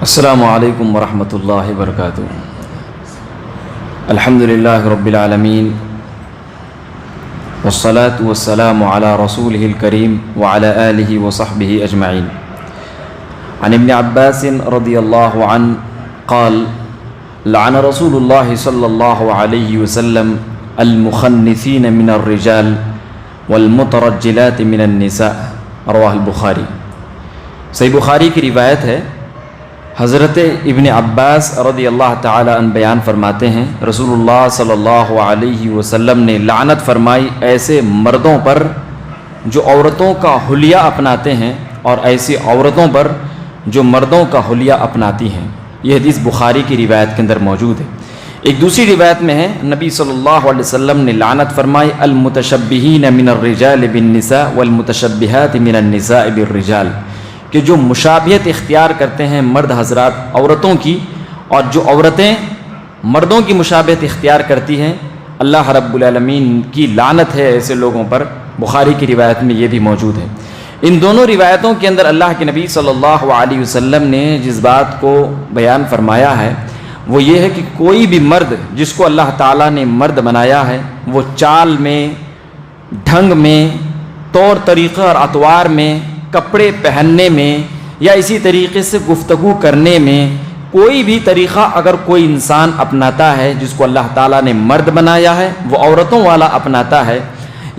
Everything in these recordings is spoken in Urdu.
السلام علیکم ورحمۃ اللہ وبرکاتہ۔ الحمد للہ رب العالمین والصلاة والسلام علی رسولہ الکریم وعلی آلہ وصحبہ اجمعین۔ عن ابن عباس رضی اللہ عنہ قال لعن رسول اللہ صلی اللہ علیہ وسلم المخنثین من الرجال والمترجلات من النساء، رواہ البخاری۔ صحیح بخاری کی روایت ہے، حضرت ابن عباس رضی اللہ تعالی عنہ بیان فرماتے ہیں رسول اللہ صلی اللہ علیہ وسلم نے لعنت فرمائی ایسے مردوں پر جو عورتوں کا حلیہ اپناتے ہیں اور ایسی عورتوں پر جو مردوں کا حلیہ اپناتی ہیں۔ یہ حدیث بخاری کی روایت کے اندر موجود ہے۔ ایک دوسری روایت میں ہے نبی صلی اللہ علیہ وسلم نے لعنت فرمائی المتشبہین من الرجال بالنساء والمتشبہات من النساء بالرجال، کہ جو مشابہت اختیار کرتے ہیں مرد حضرات عورتوں کی، اور جو عورتیں مردوں کی مشابہت اختیار کرتی ہیں، اللہ رب العالمین کی لعنت ہے ایسے لوگوں پر۔ بخاری کی روایت میں یہ بھی موجود ہے۔ ان دونوں روایتوں کے اندر اللہ کے نبی صلی اللہ علیہ وسلم نے جس بات کو بیان فرمایا ہے وہ یہ ہے کہ کوئی بھی مرد جس کو اللہ تعالیٰ نے مرد بنایا ہے، وہ چال میں، ڈھنگ میں، طور طریقہ اور اطوار میں، کپڑے پہننے میں، یا اسی طریقے سے گفتگو کرنے میں کوئی بھی طریقہ اگر کوئی انسان اپناتا ہے جس کو اللہ تعالیٰ نے مرد بنایا ہے، وہ عورتوں والا اپناتا ہے،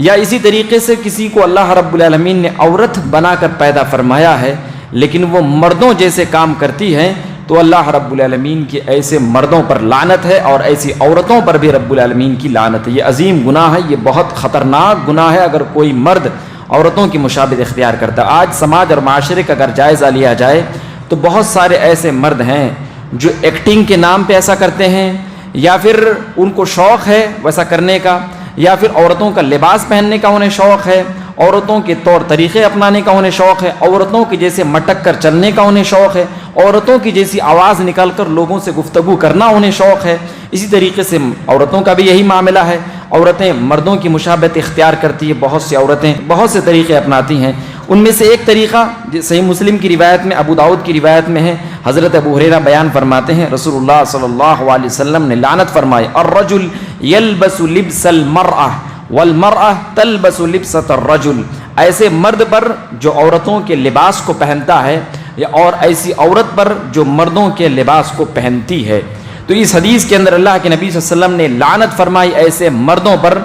یا اسی طریقے سے کسی کو اللہ رب العالمین نے عورت بنا کر پیدا فرمایا ہے لیکن وہ مردوں جیسے کام کرتی ہے، تو اللہ رب العالمین کی ایسے مردوں پر لعنت ہے اور ایسی عورتوں پر بھی رب العالمین کی لعنت ہے۔ یہ عظیم گناہ ہے، یہ بہت خطرناک گناہ ہے اگر کوئی مرد عورتوں کی مشابہت اختیار کرتا ہے۔ آج سماج اور معاشرے کا اگر جائزہ لیا جائے تو بہت سارے ایسے مرد ہیں جو ایکٹنگ کے نام پہ ایسا کرتے ہیں، یا پھر ان کو شوق ہے ویسا کرنے کا، یا پھر عورتوں کا لباس پہننے کا انہیں شوق ہے، عورتوں کے طور طریقے اپنانے کا انہیں شوق ہے، عورتوں کی جیسے مٹک کر چلنے کا انہیں شوق ہے، عورتوں کی جیسی آواز نکال کر لوگوں سے گفتگو کرنا انہیں شوق ہے۔ اسی طریقے سے عورتوں کا بھی یہی معاملہ ہے، عورتیں مردوں کی مشابہت اختیار کرتی ہے، بہت سی عورتیں بہت سے طریقے اپناتی ہیں۔ ان میں سے ایک طریقہ صحیح مسلم کی روایت میں، ابو داؤد کی روایت میں ہے، حضرت ابو ہریرہ بیان فرماتے ہیں رسول اللہ صلی اللہ علیہ وسلم نے لعنت فرمائی الرجل یلبس لبس المرأة والمرأة تلبس لبسة الرجل، ایسے مرد پر جو عورتوں کے لباس کو پہنتا ہے، یا اور ایسی عورت پر جو مردوں کے لباس کو پہنتی ہے۔ تو اس حدیث کے اندر اللہ کے نبی صلی اللہ علیہ وسلم نے لعنت فرمائی ایسے مردوں پر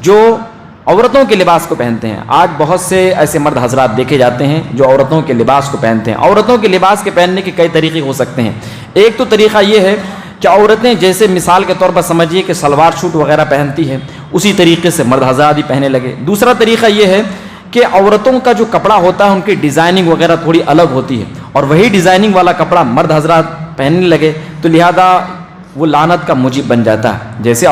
جو عورتوں کے لباس کو پہنتے ہیں۔ آج بہت سے ایسے مرد حضرات دیکھے جاتے ہیں جو عورتوں کے لباس کو پہنتے ہیں۔ عورتوں کے لباس کے پہننے کے کئی طریقے ہو سکتے ہیں۔ ایک تو طریقہ یہ ہے کہ عورتیں جیسے مثال کے طور پر سمجھیے کہ سلوار سوٹ وغیرہ پہنتی ہیں، اسی طریقے سے مرد حضرات بھی پہننے لگے۔ دوسرا طریقہ یہ ہے کہ عورتوں کا جو کپڑا ہوتا ہے ان کی ڈیزائننگ وغیرہ تھوڑی الگ ہوتی ہے، اور وہی ڈیزائننگ والا کپڑا مرد حضرات پہننے لگے، تو لہذا وہ لعنت کا موجب بن جاتا ہے۔ جیسے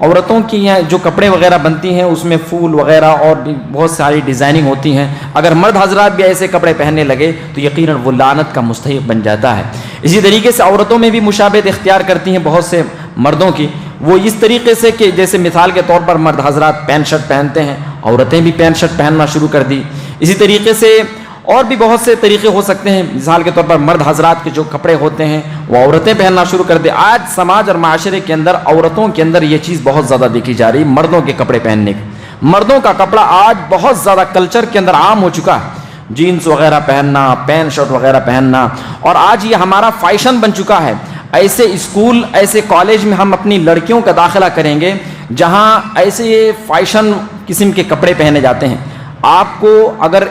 عورتوں کی جو کپڑے وغیرہ بنتی ہیں اس میں پھول وغیرہ اور بہت ساری ڈیزائننگ ہوتی ہیں، اگر مرد حضرات بھی ایسے کپڑے پہننے لگے تو یقیناً وہ لعنت کا مستحق بن جاتا ہے۔ اسی طریقے سے عورتوں میں بھی مشابہت اختیار کرتی ہیں بہت سے مردوں کی، وہ اس طریقے سے کہ جیسے مثال کے طور پر مرد حضرات پینٹ شرٹ پہنتے ہیں، عورتیں بھی پینٹ شرٹ پہننا شروع کر دی۔ اسی طریقے سے اور بھی بہت سے طریقے ہو سکتے ہیں، مثال کے طور پر مرد حضرات کے جو کپڑے ہوتے ہیں وہ عورتیں پہننا شروع کر دیں۔ آج سماج اور معاشرے کے اندر عورتوں کے اندر یہ چیز بہت زیادہ دیکھی جا رہی ہے، مردوں کے کپڑے پہننے کی۔ مردوں کا کپڑا آج بہت زیادہ کلچر کے اندر عام ہو چکا ہے، جینس وغیرہ پہننا، پینٹ شرٹ وغیرہ پہننا، اور آج یہ ہمارا فیشن بن چکا ہے۔ ایسے اسکول، ایسے کالج میں ہم اپنی لڑکیوں کا داخلہ کریں گے جہاں ایسے فیشن قسم کے کپڑے پہنے جاتے ہیں۔ آپ کو اگر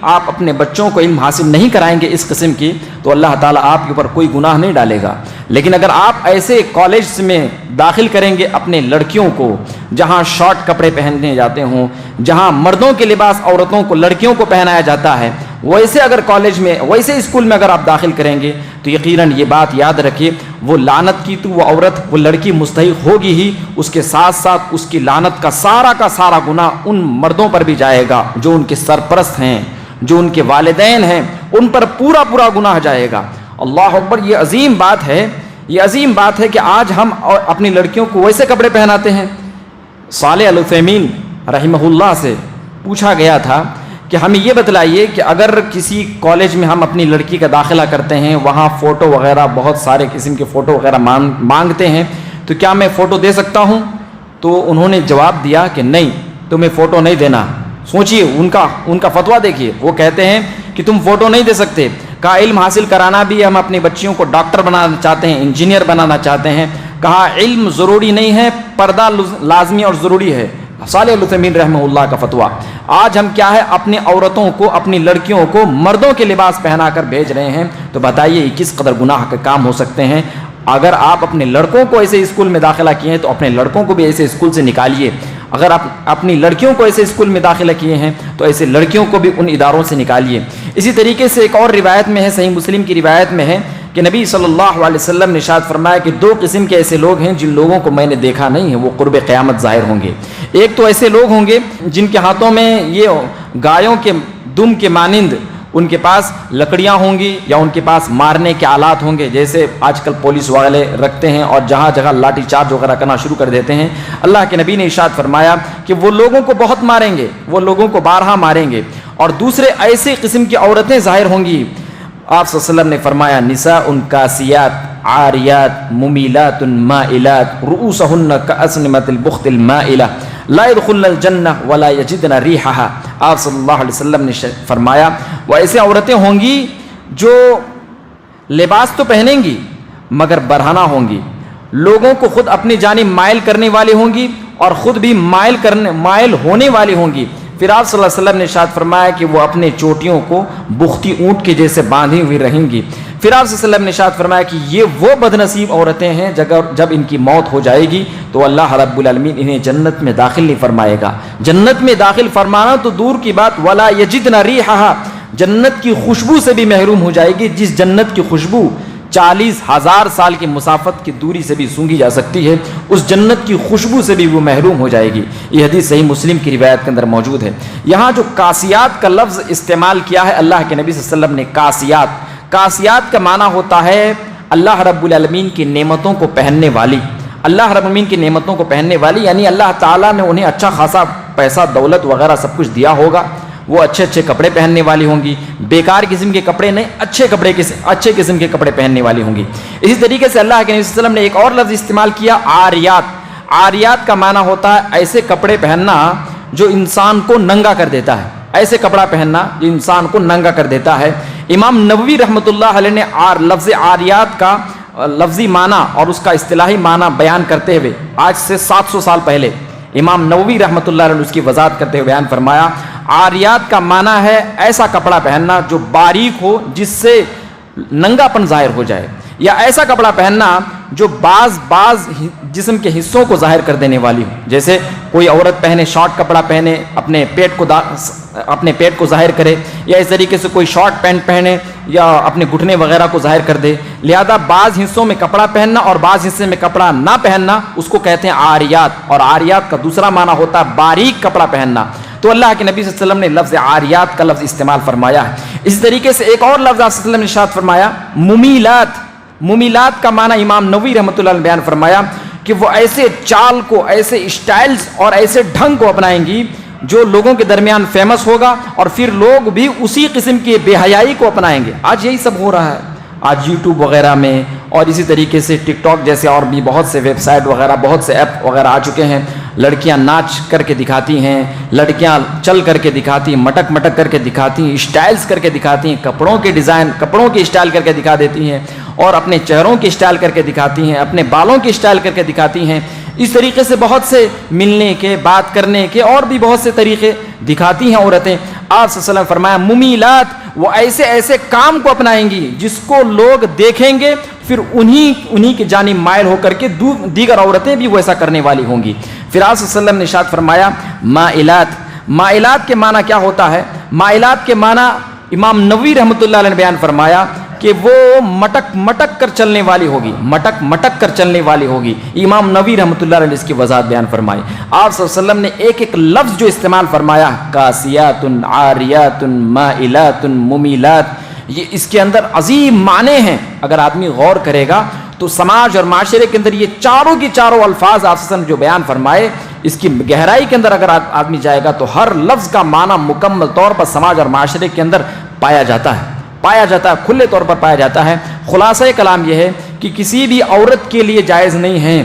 آپ اپنے بچوں کو علم حاصل نہیں کرائیں گے اس قسم کی تو اللہ تعالیٰ آپ کے اوپر کوئی گناہ نہیں ڈالے گا، لیکن اگر آپ ایسے کالج میں داخل کریں گے اپنے لڑکیوں کو جہاں شارٹ کپڑے پہننے جاتے ہوں، جہاں مردوں کے لباس عورتوں کو لڑکیوں کو پہنایا جاتا ہے، ویسے اگر کالج میں، ویسے اسکول میں اگر آپ داخل کریں گے تو یقیناً یہ بات یاد رکھیے وہ لعنت کی تو وہ عورت، وہ لڑکی مستحق ہوگی ہی، اس کے ساتھ ساتھ اس کی لعنت کا سارا گناہ ان مردوں پر بھی جائے گا جو ان کے سرپرست ہیں، جو ان کے والدین ہیں، ان پر پورا گناہ جائے گا۔ اللہ اکبر! یہ عظیم بات ہے، یہ عظیم بات ہے کہ آج ہم اپنی لڑکیوں کو ویسے کپڑے پہناتے ہیں۔ صالح العثیمین رحمہ اللہ سے پوچھا گیا تھا کہ ہمیں یہ بتلائیے کہ اگر کسی کالج میں ہم اپنی لڑکی کا داخلہ کرتے ہیں، وہاں فوٹو وغیرہ بہت سارے قسم کے فوٹو وغیرہ مانگتے ہیں، تو کیا میں فوٹو دے سکتا ہوں؟ تو انہوں نے جواب دیا کہ نہیں، تمہیں فوٹو نہیں دینا۔ سوچئے ان کا فتویٰ دیکھیے، وہ کہتے ہیں کہ تم فوٹو نہیں دے سکتے۔ کہا علم حاصل کرانا بھی، ہم اپنی بچیوں کو ڈاکٹر بنانا چاہتے ہیں، انجینئر بنانا چاہتے ہیں۔ کہا علم ضروری نہیں ہے، پردہ لازمی اور ضروری ہے۔ صالح العثیمین رحمہ اللہ کا فتویٰ۔ آج ہم کیا ہے، اپنی عورتوں کو، اپنی لڑکیوں کو مردوں کے لباس پہنا کر بھیج رہے ہیں، تو بتائیے یہ کس قدر گناہ کے کام ہو سکتے ہیں۔ اگر آپ اپنے لڑکوں کو ایسے اسکول میں داخلہ کیے ہیں تو اپنے لڑکوں کو بھی ایسے اسکول سے نکالیے۔ اگر آپ اپنی لڑکیوں کو ایسے اسکول میں داخلہ کیے ہیں تو ایسے لڑکیوں کو بھی ان اداروں سے نکالیے۔ اسی طریقے سے ایک اور روایت میں ہے، صحیح مسلم کی روایت میں ہے کہ نبی صلی اللہ علیہ وسلم نے ارشاد فرمایا کہ 2 قسم کے ایسے لوگ ہیں جن لوگوں کو میں نے دیکھا نہیں ہے، وہ قرب قیامت ظاہر ہوں گے۔ ایک تو ایسے لوگ ہوں گے جن کے ہاتھوں میں یہ گایوں کے دم کے مانند ان کے پاس لکڑیاں ہوں گی، یا ان کے پاس مارنے کے آلات ہوں گے، جیسے آج کل پولیس والے رکھتے ہیں اور جہاں جگہ لاٹھی چارج وغیرہ کرنا شروع کر دیتے ہیں۔ اللہ کے نبی نے ارشاد فرمایا کہ وہ لوگوں کو بہت ماریں گے، وہ لوگوں کو بارہا ماریں گے۔ اور دوسرے ایسے قسم کی عورتیں ظاہر ہوں گی، آپ صلی اللہ علیہ وسلم نے فرمایا نساء کاسیات عاریات ممیلات مائلات رؤوسہن کاسنمۃ البخت المائلہ لا يدخلن الجنہ ولا یجدن ریحہا۔ آپ صلی اللہ علیہ وسلم نے فرمایا وہ ایسے عورتیں ہوں گی جو لباس تو پہنیں گی مگر برہنہ ہوں گی، لوگوں کو خود اپنی جانب مائل کرنے والی ہوں گی اور خود بھی مائل ہونے والی ہوں گی۔ پھر آپ صلی اللہ علیہ وسلم نے ارشاد فرمایا کہ وہ اپنے چوٹیوں کو بختی اونٹ کے جیسے باندھی ہوئی رہیں گی۔ پھر آپ صلی اللہ علیہ وسلم نے ارشاد فرمایا کہ یہ وہ بدنصیب عورتیں ہیں جب ان کی موت ہو جائے گی تو اللہ رب العالمین انہیں جنت میں داخل نہیں فرمائے گا۔ جنت میں داخل فرمانا تو دور کی بات، ولا یجدن ریحہا، جنت کی خوشبو سے بھی محروم ہو جائے گی، جس جنت کی خوشبو 40,000 سال کی مسافت کی دوری سے بھی سونگھی جا سکتی ہے، اس جنت کی خوشبو سے بھی وہ محروم ہو جائے گی۔ یہ حدیث صحیح مسلم کی روایت کے اندر موجود ہے۔ یہاں جو کاسیات کا لفظ استعمال کیا ہے اللہ کے نبی صلی اللہ علیہ وسلم نے، کاسیات کا معنی ہوتا ہے اللہ رب العالمین کی نعمتوں کو پہننے والی، اللہ رب العالمین کی نعمتوں کو پہننے والی، یعنی اللہ تعالیٰ نے انہیں اچھا خاصا پیسہ دولت وغیرہ سب کچھ دیا ہوگا، وہ اچھے اچھے کپڑے پہننے والی ہوں گی، بیکار قسم کے کپڑے نہیں، اچھے قسم کے کپڑے پہننے والی ہوں گی۔ اسی طریقے سے اللہ کے نبی صلی اللہ علیہ وسلم نے ایک اور لفظ استعمال کیا، عاریات کا معنی ہوتا ہے ایسے کپڑے پہننا جو انسان کو ننگا کر دیتا ہے، ایسے کپڑا پہننا جو انسان کو ننگا کر دیتا ہے۔ امام نووی رحمۃ اللہ علیہ نے لفظ عاریات کا لفظی معنی اور اس کا اصطلاحی معنی بیان کرتے ہوئے آج سے 700 سال پہلے امام نووی رحمۃ اللہ علیہ نے اس کی وضاحت کرتے ہوئے بیان فرمایا، عاریات کا معنی ہے ایسا کپڑا پہننا جو باریک ہو، جس سے ننگا پن ظاہر ہو جائے، یا ایسا کپڑا پہننا جو بعض جسم کے حصوں کو ظاہر کر دینے والی ہو، جیسے کوئی عورت پہنے شارٹ کپڑا پہنے اپنے پیٹ کو ظاہر کرے، یا اس طریقے سے کوئی شارٹ پینٹ پہنے یا اپنے گھٹنے وغیرہ کو ظاہر کر دے۔ لہذا بعض حصوں میں کپڑا پہننا اور بعض حصے میں کپڑا نہ پہننا اس کو کہتے ہیں عاریات، اور عاریات کا دوسرا معنی ہوتا ہے باریک کپڑا پہننا۔ تو اللہ کے نبی صلی اللہ علیہ وسلم نے لفظ عاریات کا لفظ استعمال فرمایا ہے۔ اسی طریقے سے ایک اور لفظ آپ صلی اللہ علیہ وسلم نے ارشاد فرمایا ممیلات کا معنی امام نووی رحمۃ اللہ علیہ نے بیان فرمایا کہ وہ ایسے چال کو، ایسے اسٹائلز اور ایسے ڈھنگ کو اپنائیں گی جو لوگوں کے درمیان فیمس ہوگا، اور پھر لوگ بھی اسی قسم کی بے حیائی کو اپنائیں گے۔ آج یہی سب ہو رہا ہے، آج یوٹیوب وغیرہ میں اور اسی طریقے سے ٹک ٹاک جیسے اور بھی بہت سے ویب سائٹ وغیرہ، بہت سے ایپ وغیرہ آ چکے ہیں۔ لڑکیاں ناچ کر کے دکھاتی ہیں، لڑکیاں چل کر کے دکھاتی ہیں، مٹک کر کے دکھاتی ہیں، اسٹائلز کر کے دکھاتی ہیں، کپڑوں کے ڈیزائن، کپڑوں کی اسٹائل کر کے دکھا دیتی ہیں، اور اپنے چہروں کی اسٹائل کر کے دکھاتی ہیں، اپنے بالوں کی اسٹائل کر کے دکھاتی ہیں۔ اس طریقے سے بہت سے ملنے کے، بات کرنے کے اور بھی بہت سے طریقے دکھاتی ہیں عورتیں۔ آپ صلی اللہ علیہ وسلم فرمایا ممیلات، وہ ایسے کام کو اپنائیں گی جس کو لوگ دیکھیں گے پھر انہی کی جانب مائل ہو کر کے دیگر عورتیں بھی وہ ایسا کرنے والی ہوں گی۔ پھر آپ صلی اللہ علیہ وسلم نے ارشاد فرمایا مائلات کے معنی کیا ہوتا ہے؟ مائلات کے معنی امام نووی رحمۃ اللہ علیہ نے بیان فرمایا کہ وہ مٹک کر چلنے والی ہوگی، مٹک کر چلنے والی ہوگی۔ امام نووی رحمۃ اللہ علیہ نے اس کی وضاحت بیان فرمائی۔ آپ صلی اللہ علیہ وسلم نے ایک لفظ جو استعمال فرمایا، کاسیات عاریات مائلات ممیلات، یہ اس کے اندر عظیم معنی ہیں۔ اگر آدمی غور کرے گا تو سماج اور معاشرے کے اندر یہ چاروں کی چاروں الفاظ آپ صلی اللہ علیہ وسلم جو بیان فرمائے، اس کی گہرائی کے اندر اگر آدمی جائے گا تو ہر لفظ کا معنی مکمل طور پر سماج اور معاشرے کے اندر پایا جاتا ہے، کھلے طور پر پایا جاتا ہے۔ خلاصہ کلام یہ ہے کہ کسی بھی عورت کے لیے جائز نہیں ہے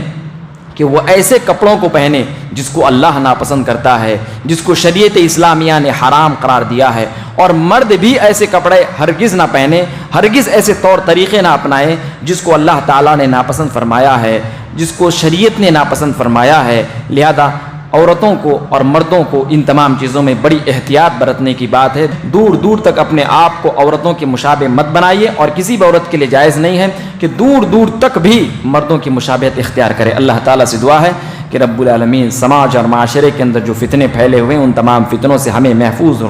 کہ وہ ایسے کپڑوں کو پہنے جس کو اللہ ناپسند کرتا ہے، جس کو شریعت اسلامیہ نے حرام قرار دیا ہے، اور مرد بھی ایسے کپڑے ہرگز نہ پہنے، ہرگز ایسے طور طریقے نہ اپنائے جس کو اللہ تعالیٰ نے ناپسند فرمایا ہے، جس کو شریعت نے ناپسند فرمایا ہے۔ لہذا عورتوں کو اور مردوں کو ان تمام چیزوں میں بڑی احتیاط برتنے کی بات ہے۔ دور دور تک اپنے آپ کو عورتوں کے مشابہ مت بنائیے، اور کسی بھی عورت کے لیے جائز نہیں ہے کہ دور دور تک بھی مردوں کی مشابہت اختیار کرے۔ اللہ تعالیٰ سے دعا ہے کہ رب العالمین سماج اور معاشرے کے اندر جو فتنے پھیلے ہوئے ہیں ان تمام فتنوں سے ہمیں محفوظ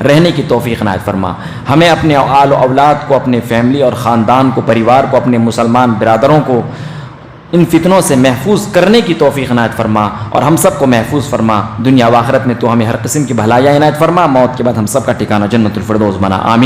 رہنے کی توفیق عنایت فرما۔ ہمیں اپنے آل و اولاد کو، اپنے فیملی اور خاندان کو، پریوار کو، اپنے مسلمان برادروں کو ان فتنوں سے محفوظ کرنے کی توفیق عنایت فرما، اور ہم سب کو محفوظ فرما۔ دنیا و آخرت میں تو ہمیں ہر قسم کی بھلائیاں عنایت فرما، موت کے بعد ہم سب کا ٹھکانہ جنت الفردوس بنا، آمین۔